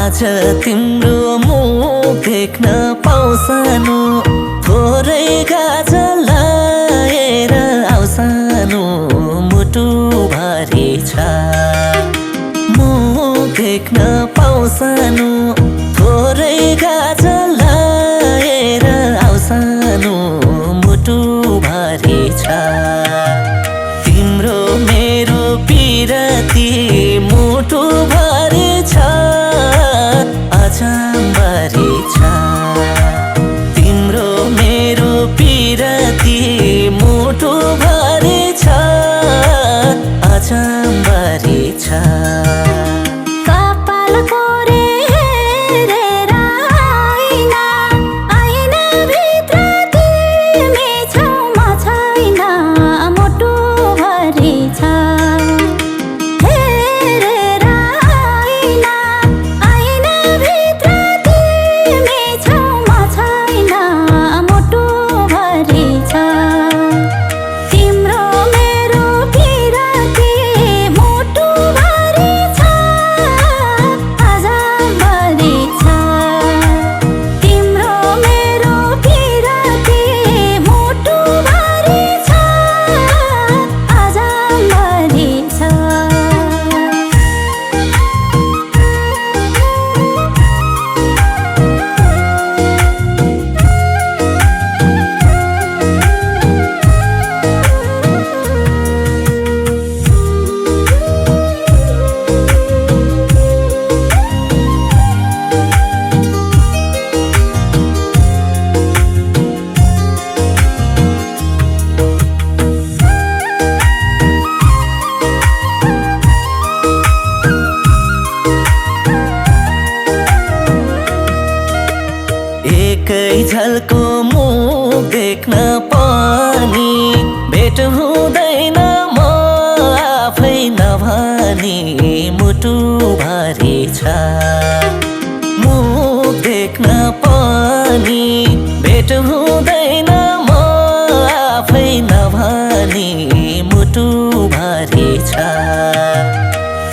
आज तिम्रो मुख देख्न पाउँसानो थोरै गाजल लाएर आउँसानो मुटु भरि छ मुख देख्न पाउँसानो थोरै गाजल लाएर आउँसानो मुटु भरि छ तिम्रो मेरो पिरती मुटु भरि छ अझम्बरी छ तिम्रो मेरो पिरती मुटु भरि छ अझम्बरी छ एकै झल्को मुख देख्न पनि भेट हुँदैन म आफै नभनी मुटु भरि छ मुख देख्न पनि भेट हुँदैन म आफै नभनी मुटु भरि छ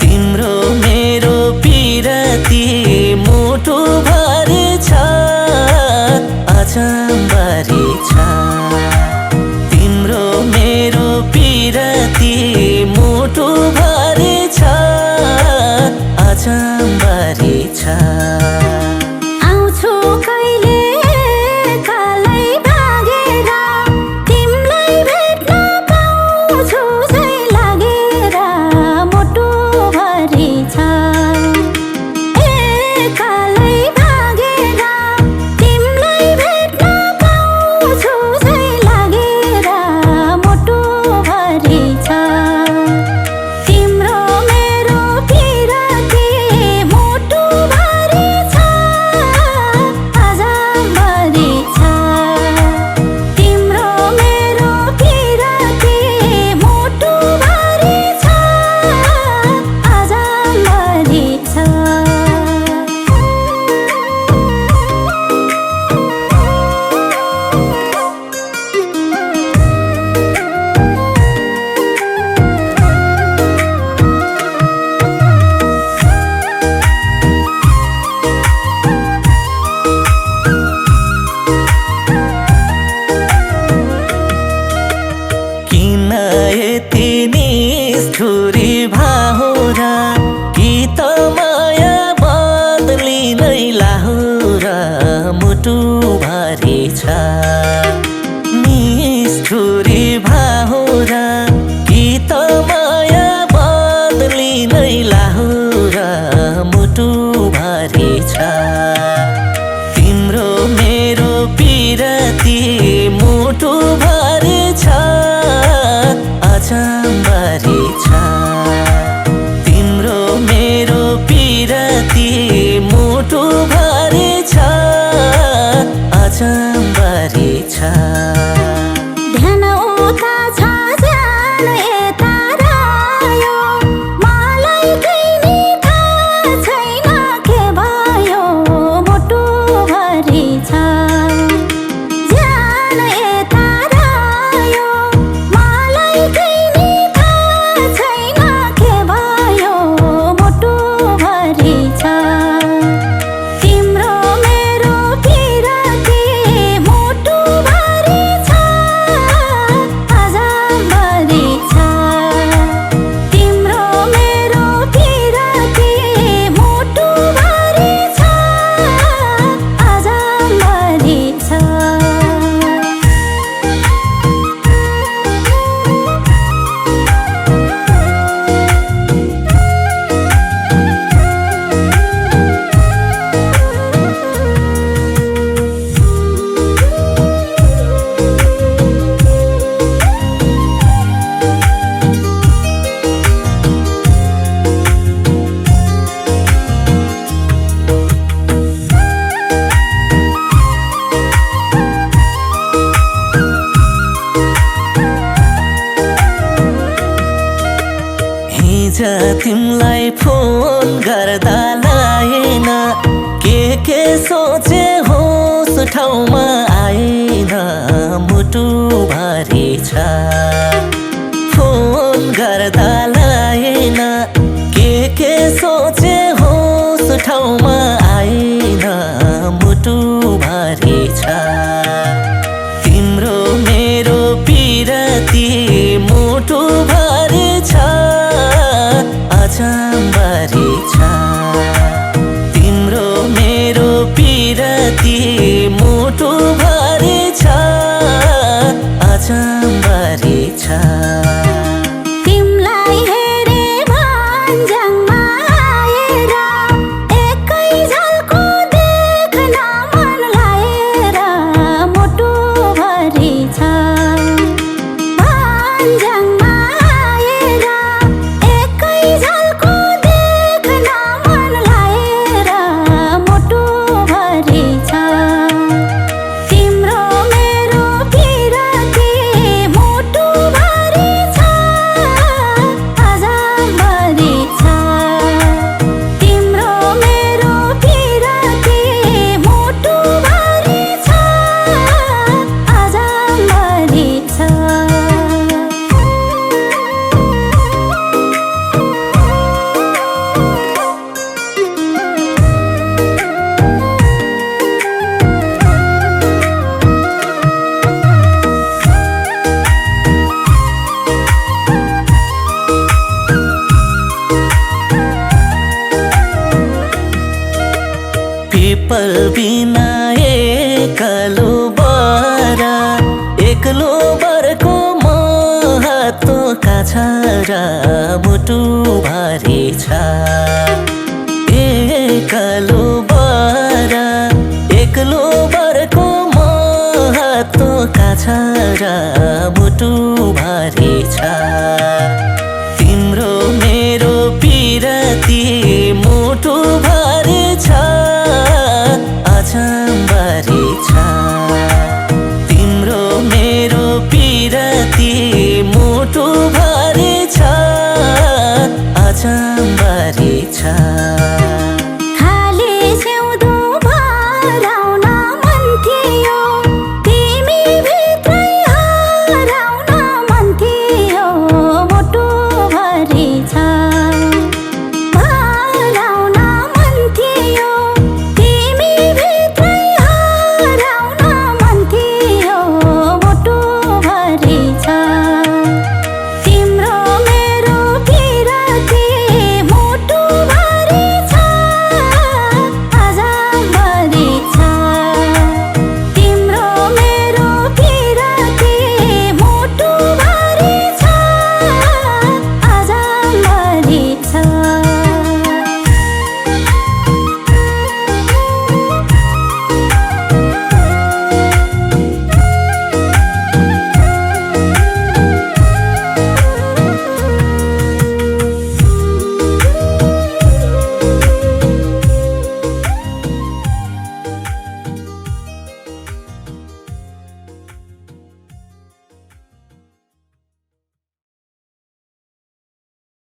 तिम्रो मेरो पिरती मुटु भरि छ अझम्बरी छ तिम्रो मेरो पिरती मुटु भरि छ अझम्बरी छ आउँछु कहिले कालै भागेर तिमीलाई भेट्न पाउँछु झै लागेर मुटु भरि छ कालै भागेर तिमीलाई भेट्न पाउँछु झै लागेर मुटु भरि छ तिम्रो मेरो पिरती मुटु भरि छ अझम्बरी छ तिम्रो मेरो पिरती मुटु भरि छ अझम्बरी छ किन यति निष्ठुरी भाहुरा कि त माया बदली नै लाहुरा मुटु भरि छ निष्ठुरी भाहुरा कि त माया बदली नै लाहुरा मुटु भरि छ तिम्रो मेरो पिरती मुटु भरि छ अझम्बरी छ तिम्रो मेरो पिरती मुटु अचम्बरी छ ध्यान उता छ ध्यान यता रह्यो मलाई केही थाहा छैन के भयो मुटुभरि छ ध्यान यता रह्यो मलाई केही थाहा छैन के भयो मुटुभरि छ तिम्रो मेरो पिरती मुटुभरि छ अझम्बरी छ तिम्रो मेरो पिरती मुटुभरि छ अझम्बरी छ हिजो तिमलाई फोन गर्दा लाएन के सोचे होस ठाउँमा आएन मुटुभरि छ फोन गर्दा लाएन के सोचे होस ठाउँमा आएन मुटुभरि छ तिम्रो मेरो पिरती मुटुभरि छ अचम्बरी छ तिम्रो मेरो पिरती मुटुभरि छ अचम्बरी छ तिमलाई हेरे भन्ज्याङमा आएर एकै झल्को देख्न मन लाएर मुटुभरि छ भन्ज्याङमा आएर एकै झल्को देख्न मन लाएर मुटुभरि छ तिम्रो मेरो पिरती मुटुभरि छ अझम्बरी छ तिम्रो मेरो पिरती मुटुभरि छ अझम्बरी छ पिपल बिना एकलो बर एक्लो बरको महत्त्व का छ र मुटुभरि छ एकलो बर एक्लो बरको महत्त्व का छ र मुटुभरि छ तिम्रो मेरो पिरती मुटुभरि छ अचम्बरी छ तिम्रो मेरो पिरती मुटुभरि छ अचम्बरी छ